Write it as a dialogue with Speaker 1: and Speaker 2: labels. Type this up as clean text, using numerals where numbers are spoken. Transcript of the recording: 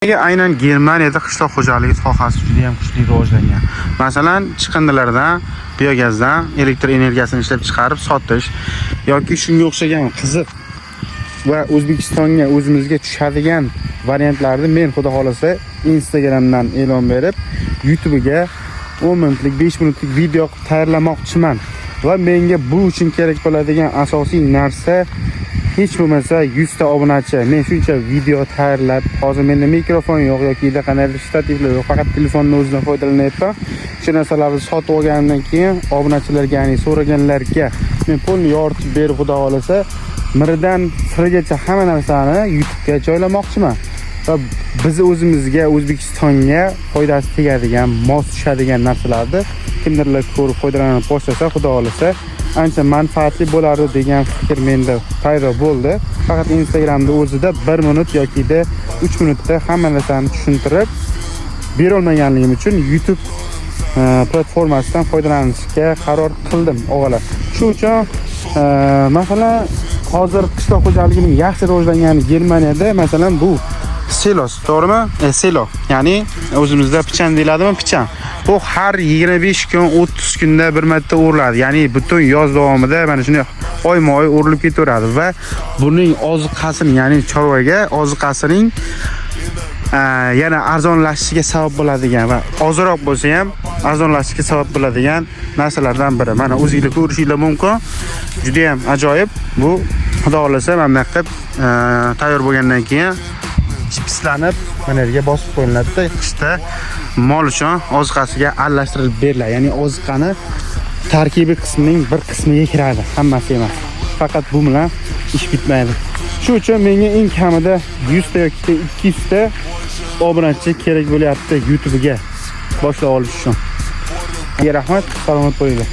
Speaker 1: Aynan Germaniyada qishloq xo'jaligi sohasi juda ham kuchli rivojlangan. Masalan, chiqindilardan biogazdan elektr energiyasini ishlab chiqarib sotish yoki shunga o'xshagan qiziq va O'zbekistonga o'zimizga tushadigan variantlarni men xudo xolasa Instagramdan e'lon berib, YouTube'ga 10 minutlik, 5 minutlik video tayyorlamoqchiman. Va menga bu uchun kerak bo'ladigan asosiy narsa hech bo'lmasa 100 ta obunachi. Men shuncha video tayyorlab, hozir menda mikrofon yo'q yoki qanday shtativlar yo'q, faqat telefonning o'zidan foydalanyapman. Shu narsalarni sotib olganimdan keyin obunachilarga, ya'ni so'raganlarga men pulni yoritib berib, xudo xolasa, miridan sirigacha hamma narsani YouTube'ga joylamoqchiman. Va biz o'zimizga, O'zbekistonga foydasi tegadigan, mos tushadigan narsalarni kimdirlar ko'rib foydalanib boshlasa, xudo xolasa, ancha manfaatli bo'lardi degan fikr menda paydo bo'ldi. Faqat Instagramda o'zida 1 minut yoki 3 minutda hamma narsani tushuntirib bera olmaganligim uchun YouTube platformasidan foydalanishga qaror qildim, o'g'alar. Shu uchun masalan, hozir qishloq xo'jaligining yaxshi rivojlangani Germaniyada, masalan, bu silos, to'g'rimi? Silo, ya'ni o'zimizda pichan deyiladimi? Pichan. Bu har 25 kun, 30 kunda bir marta o'riladi. Ya'ni butun yoz davomida mana shunday oyma-oy o'rilib ketaveradi va buning oziqasini, ya'ni chorvaga oziqasining yana arzonlashishiga sabab bo'ladigan va ozroq bo'lsa ham arzonlashishiga sabab bo'ladigan narsalardan biri. Mana o'zingizlar ko'rishinglar mumkin. Juda ham ajoyib. Bu xudo xolasa mana qilib tayyor bo'lgandan keyin chipslanib mana yerga bosib qo'yiladi. Qishda mol uchun oziqasiga aralashtirib beriladi. Ya'ni oziqani tarkibiy qismining bir qismiga kiradi, hammasi emas. Faqat bu bilan ish bitmaydi. Shu uchun menga eng kamida 100 ta yoki 200 ta obunachi kerak bo'lyapti YouTube'ga boshlab olish uchun. Rahmat, salomat bo'linglar.